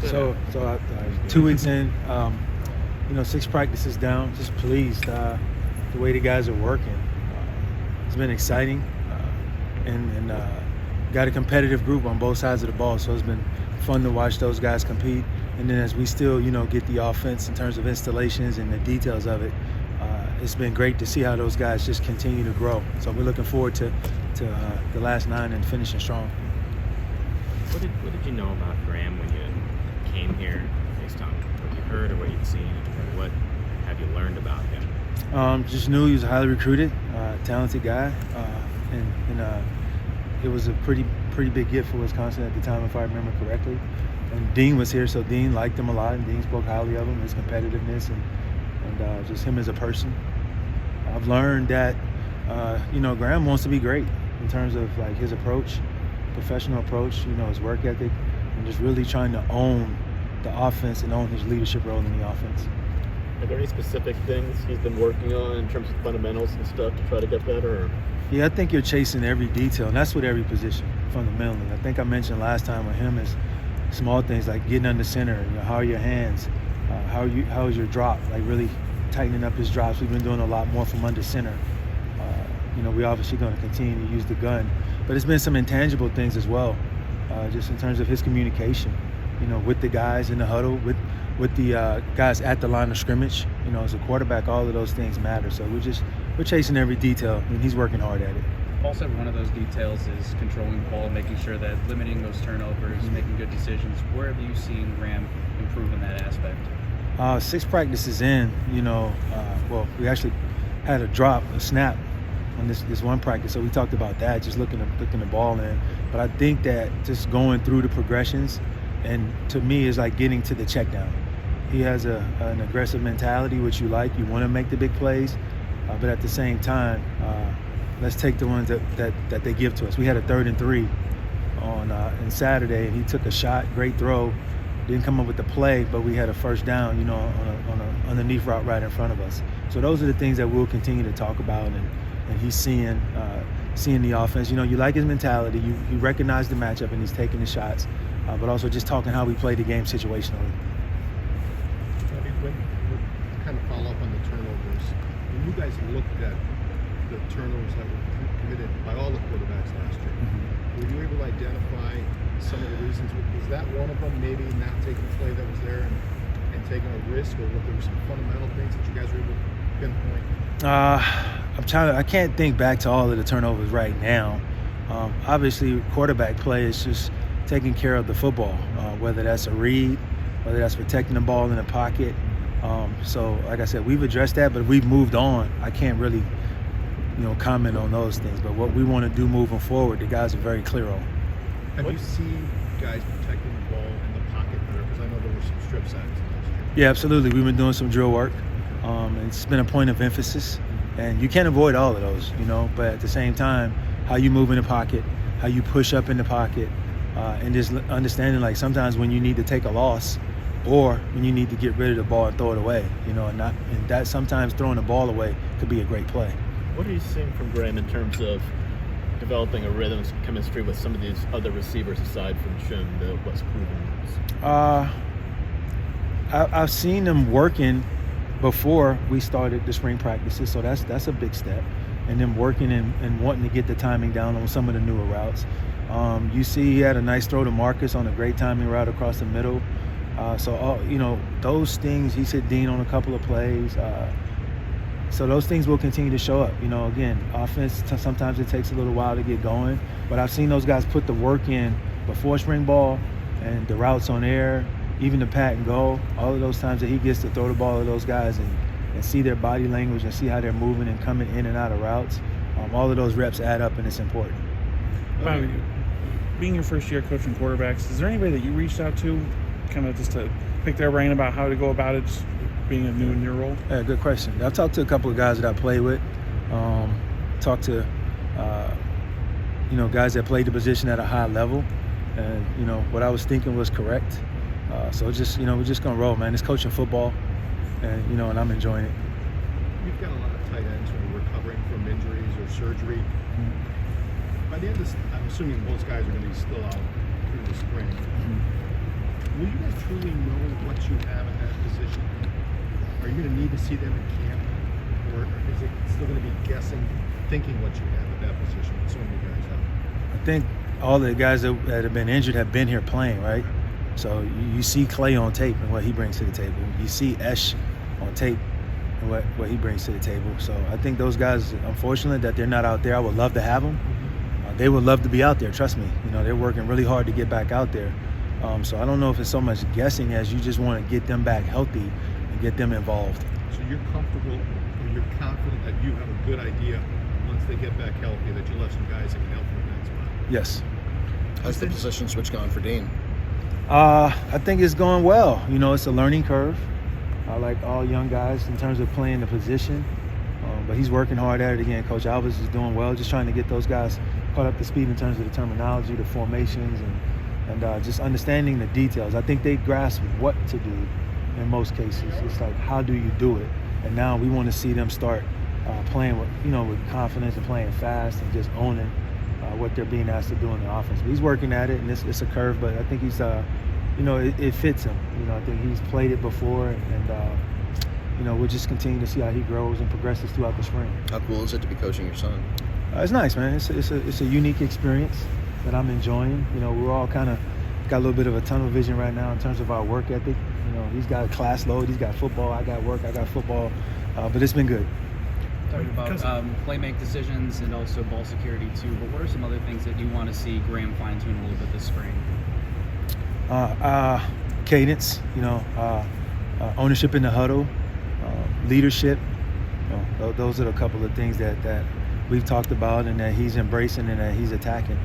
So 2 weeks in, 6 practices down. Just pleased the way the guys are working. It's been exciting, and got a competitive group on both sides of the ball. So it's been fun to watch those guys compete. And then as we still, get the offense in terms of installations and the details of it, it's been great to see how those guys just continue to grow. So we're looking forward to the last 9 and finishing strong. What did you know about Graham when you came here, based on what you heard or what you'd seen, and what have you learned about him? Just knew he was a highly recruited, talented guy, and it was a pretty big gift for Wisconsin at the time, if I remember correctly. And Dean was here, so Dean liked him a lot, and Dean spoke highly of him, his competitiveness, and just him as a person. I've learned that, Graham wants to be great in terms of like his approach, professional approach, his work ethic, and just really trying to own the offense and own his leadership role in the offense. Are there any specific things he's been working on in terms of fundamentals and stuff to try to get better? Or? Yeah, I think you're chasing every detail, and that's with every position, fundamentally. I think I mentioned last time with him is small things like getting under center, how are your hands, how is your drop, like really tightening up his drops. We've been doing a lot more from under center. We're obviously going to continue to use the gun, but it's been some intangible things as well, just in terms of his communication, with the guys in the huddle, with the guys at the line of scrimmage. As a quarterback, all of those things matter. So we're chasing every detail, and he's working hard at it. Paul said one of those details is controlling the ball, making sure that limiting those turnovers, making good decisions. Where have you seen Graham improve in that aspect? 6 practices in, we actually had a snap on this one practice, so we talked about that, just looking the ball in. But I think that just going through the progressions, and to me, is like getting to the check down. He has an aggressive mentality, which you like. You want to make the big plays, but at the same time, let's take the ones that they give to us. We had a 3rd and 3 on Saturday, and he took a shot, great throw, didn't come up with the play, but we had a first down, on an underneath route right in front of us. So those are the things that we'll continue to talk about, and he's seeing the offense. You like his mentality. You recognize the matchup, and he's taking the shots, but also just talking how we play the game situationally. When kind of follow up on the turnovers, when you guys looked at the turnovers that were committed by all the quarterbacks last year, were you able to identify some of the reasons? Was that one of them, maybe not taking the play that was there and taking a risk, or were there some fundamental things that you guys were able to pinpoint? I can't think back to all of the turnovers right now. Obviously, quarterback play is just taking care of the football, whether that's a read, whether that's protecting the ball in the pocket. So, like I said, we've addressed that, but we've moved on. I can't really, comment on those things. But what we want to do moving forward, the guys are very clear on. Have you seen guys protecting the ball in the pocket better? Because I know there were some strip sacks last year. Yeah, absolutely. We've been doing some drill work. It's been a point of emphasis. And you can't avoid all of those, but at the same time, how you move in the pocket, how you push up in the pocket, and just understanding like sometimes when you need to take a loss or when you need to get rid of the ball and throw it away, and that sometimes throwing the ball away could be a great play. What are you seeing from Graham in terms of developing a rhythm and chemistry with some of these other receivers aside from Shim, the less proven ones? I've seen them working before we started the spring practices, so that's a big step. And then working and wanting to get the timing down on some of the newer routes. You see he had a nice throw to Marcus on a great timing route across the middle. Those things, he's hit Dean on a couple of plays. So those things will continue to show up. Again, offense, sometimes it takes a little while to get going, but I've seen those guys put the work in before spring ball and the routes on air, even the pat and go, all of those times that he gets to throw the ball to those guys and see their body language and see how they're moving and coming in and out of routes. All of those reps add up, and it's important. Bobby, being your first year coaching quarterbacks, is there anybody that you reached out to kind of just to pick their brain about how to go about it, just being new in your role? Yeah, good question. I've talked to a couple of guys that I play with, talked to guys that played the position at a high level, and what I was thinking was correct. So just we're just gonna roll, man. It's coaching football, and and I'm enjoying it. You've got a lot of tight ends who are recovering from injuries or surgery. By the end of I'm assuming most guys are going to be still out through the spring. Will you guys truly know what you have in that position? Are you going to need to see them in camp, or is it still going to be guessing, thinking what you have at that position? So many guys have. I think all the guys that have been injured have been here playing, right? So you see Clay on tape and what he brings to the table. You see Esh on tape and what he brings to the table. So I think those guys, unfortunately, that they're not out there. I would love to have them. They would love to be out there, trust me. You know, they're working really hard to get back out there. So I don't know if it's so much guessing as you just want to get them back healthy and get them involved. So you're comfortable, or you're confident that you have a good idea once they get back healthy that you'll have some guys that can help them in that spot? Yes. How's the position switch gone for Dean? I think it's going well. You know, it's a learning curve. I like all young guys in terms of playing the position. But he's working hard at it again. Coach Alves is doing well, just trying to get those guys caught up to speed in terms of the terminology, the formations, and just understanding the details. I think they grasp what to do in most cases. It's like, how do you do it? And now we want to see them start playing with, with confidence and playing fast and just owning what they're being asked to do in the offense. But he's working at it, and it's a curve, but I think he's, it fits him. I think he's played it before, and we'll just continue to see how he grows and progresses throughout the spring. How cool is it to be coaching your son? It's nice, man. It's a unique experience that I'm enjoying. We're all kind of got a little bit of a tunnel vision right now in terms of our work ethic. He's got a class load. He's got football. I got work. I got football. But it's been good. Talking about play-make decisions and also ball security too, but what are some other things that you want to see Graham fine-tune a little bit this spring? Cadence, ownership in the huddle, leadership. Those are a couple of things that we've talked about and that he's embracing and that he's attacking.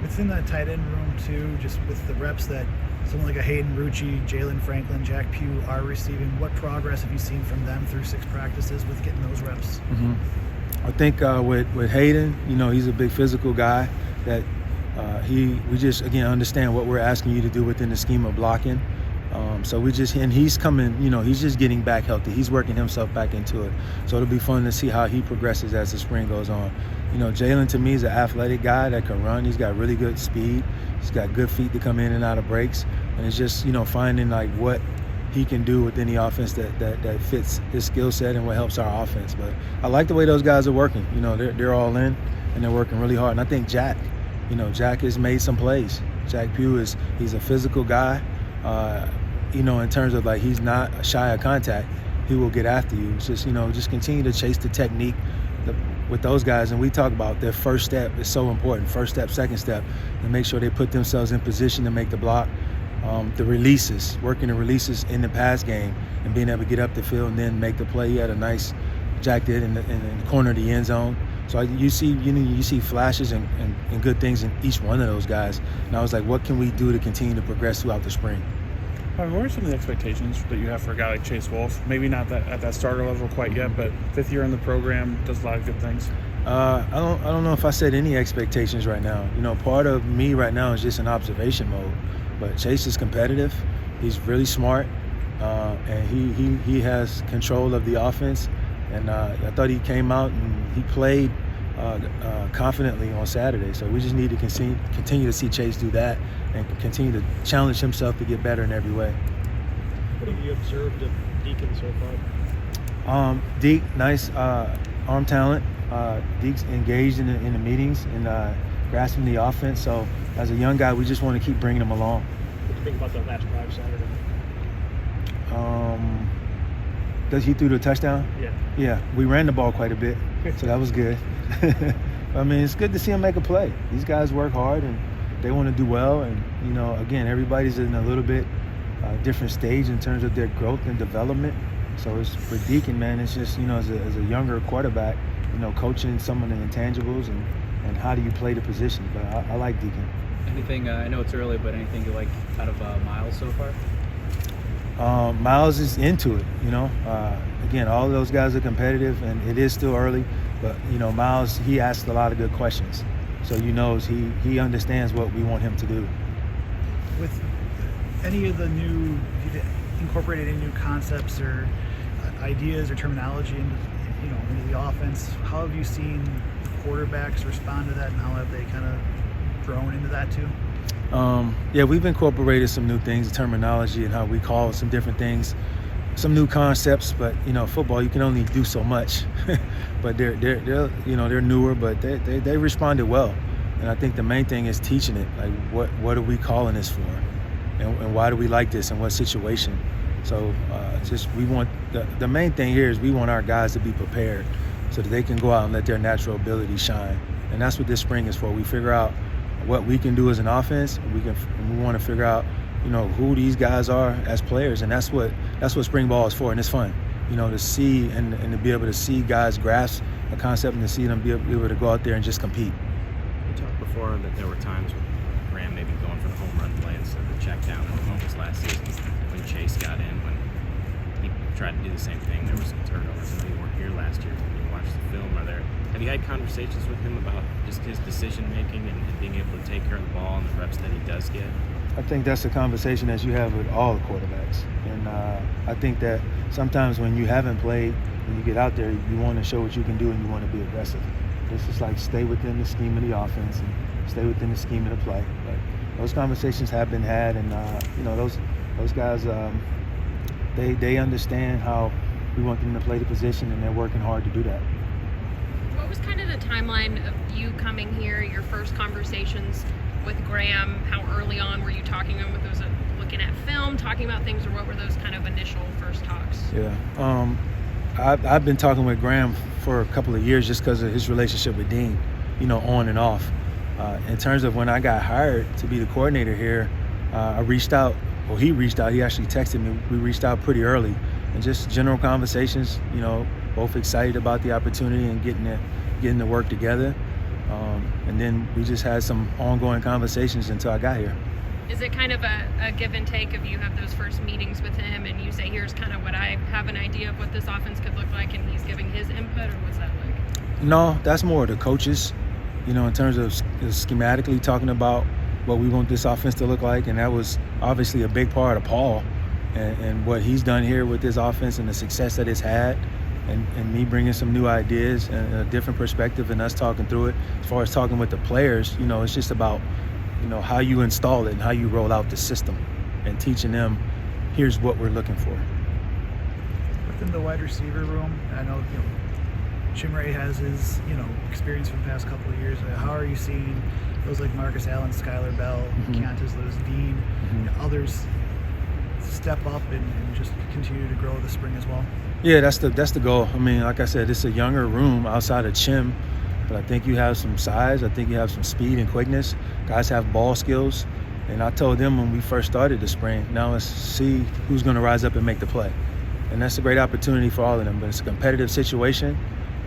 Within that tight end room too, just with the reps that someone like a Hayden Rucci, Jalen Franklin, Jack Pugh are receiving, what progress have you seen from them through 6 practices with getting those reps? Mm-hmm. I think with Hayden, he's a big physical guy that we just, again, understand what we're asking you to do within the scheme of blocking. And he's coming, he's just getting back healthy. He's working himself back into it. So it'll be fun to see how he progresses as the spring goes on. Jalen to me is an athletic guy that can run. He's got really good speed. He's got good feet to come in and out of breaks. And it's just, finding like what he can do within the offense that fits his skill set and what helps our offense. But I like the way those guys are working. They're all in and they're working really hard. And I think Jack has made some plays. Jack Pugh he's a physical guy. In terms of like he's not shy of contact, he will get after you. It's just just continue to chase the technique with those guys. And we talk about their first step is so important. First step, second step, and make sure they put themselves in position to make the block. The releases, working the releases in the pass game and being able to get up the field and then make the play. He had a nice jack did in the corner of the end zone. So you see flashes and good things in each one of those guys. And I was like, what can we do to continue to progress throughout the spring? What are some of the expectations that you have for a guy like Chase Wolf? Maybe not at that starter level quite yet, but 5th year in the program, does a lot of good things. I don't know if I set any expectations right now. Part of me right now is just in observation mode. But Chase is competitive. He's really smart, and he has control of the offense. And I thought he came out and he played confidently on Saturday. So we just need to continue to see Chase do that and continue to challenge himself to get better in every way. What have you observed of Deacon so far? Deke, nice arm talent. Deke's engaged in the meetings and grasping the offense. So as a young guy, we just want to keep bringing him along. What do you think about the last drive Saturday? Does he threw the touchdown? Yeah. Yeah, we ran the ball quite a bit, so that was good. I mean, it's good to see him make a play. These guys work hard and they want to do well. And, again, everybody's in a little bit different stage in terms of their growth and development. So it's for Deacon, man, it's just, as a younger quarterback, coaching some of the intangibles and how do you play the position. But I like Deacon. Anything, I know it's early, but anything you like out of Miles so far? Miles is into it, Again, all of those guys are competitive, and it is still early. But, Miles, he asks a lot of good questions. So he understands what we want him to do. With any of the incorporated any new concepts or ideas or terminology into the offense, how have you seen quarterbacks respond to that, and how have they kind of grown into that too? Yeah, we've incorporated some new things, terminology and how we call some different things, some new concepts. But football, you can only do so much. But they're newer, but they responded well. And I think the main thing is teaching it. Like, what are we calling this for, and why do we like this, and what situation? So we want the main thing here is we want our guys to be prepared so that they can go out and let their natural ability shine. And that's what this spring is for. We figure out what we can do as an offense. We want to figure out, who these guys are as players, and that's what spring ball is for. And it's fun, to see and to be able to see guys grasp a concept and to see them be able to go out there and just compete. You talked before that there were times when Graham maybe going for the home run play instead of the check down in the moments last season. When Chase got in, when he tried to do the same thing, there were some turnovers. I know you weren't here last year when you watched the film. Have you had conversations with him about just his decision making and being able to take care of the ball and the reps that he does get? I think that's a conversation that you have with all the quarterbacks. And I think that sometimes when you haven't played, when you get out there, you want to show what you can do and you want to be aggressive. It's just like stay within the scheme of the offense and stay within the scheme of the play. But those conversations have been had, and those guys, they understand how we want them to play the position, and they're working hard to do that. What was kind of the timeline of you coming here, your first conversations with Graham? How early on were you talking to him? Was it looking at film, talking about things, or what were those kind of initial first talks? Yeah, I've been talking with Graham for a couple of years just because of his relationship with Dean, on and off. In terms of when I got hired to be the coordinator here, I reached out. Well, he reached out. He actually texted me. We reached out pretty early, and just general conversations. Both excited about the opportunity and getting to work together. And then we just had some ongoing conversations until I got here. Is it kind of a give and take if you have those first meetings with him and you say, here's kind of what I have an idea of what this offense could look like, and he's giving his input, or what's that like? No, that's more the coaches, in terms of schematically talking about what we want this offense to look like. And that was obviously a big part of Paul and what he's done here with this offense and the success that it's had. And me bringing some new ideas and a different perspective and us talking through it. As far as talking with the players, it's just about, how you install it and how you roll out the system and teaching them, here's what we're looking for. Within the wide receiver room, I know, Chimray has his, experience from the past couple of years. How are you seeing those like Marcus Allen, Skylar Bell, Keontae Lewis, Dean, others step up and just continue to grow this spring as well? Yeah, that's the goal. I mean, like I said, it's a younger room outside of Chim, but I think you have some size. I think you have some speed and quickness. Guys have ball skills. And I told them when we first started the spring, now let's see who's going to rise up and make the play. And that's a great opportunity for all of them. But it's a competitive situation.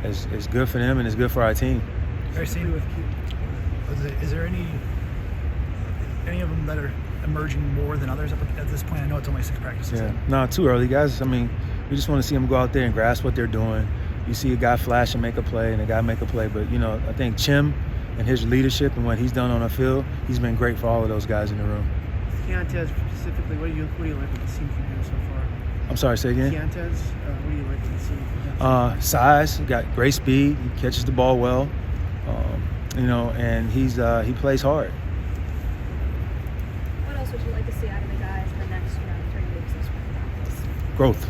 It's good for them and it's good for our team. Is there any of them that are emerging more than others at this point? I know it's only 6 practices. Yeah, no, too early, guys. I mean, we just want to see them go out there and grasp what they're doing. You see a guy flash and make a play, and a guy make a play. But, I think Chim and his leadership and what he's done on the field, he's been great for all of those guys in the room. Keontae specifically, what do you like what you've seen from him so far? I'm sorry, say again? Keontae, what do you like what you've seen from him? Size, got great speed, he catches the ball well, and he plays hard. What else would you like to see out of the guys in the next 3 weeks of spring practice? Growth.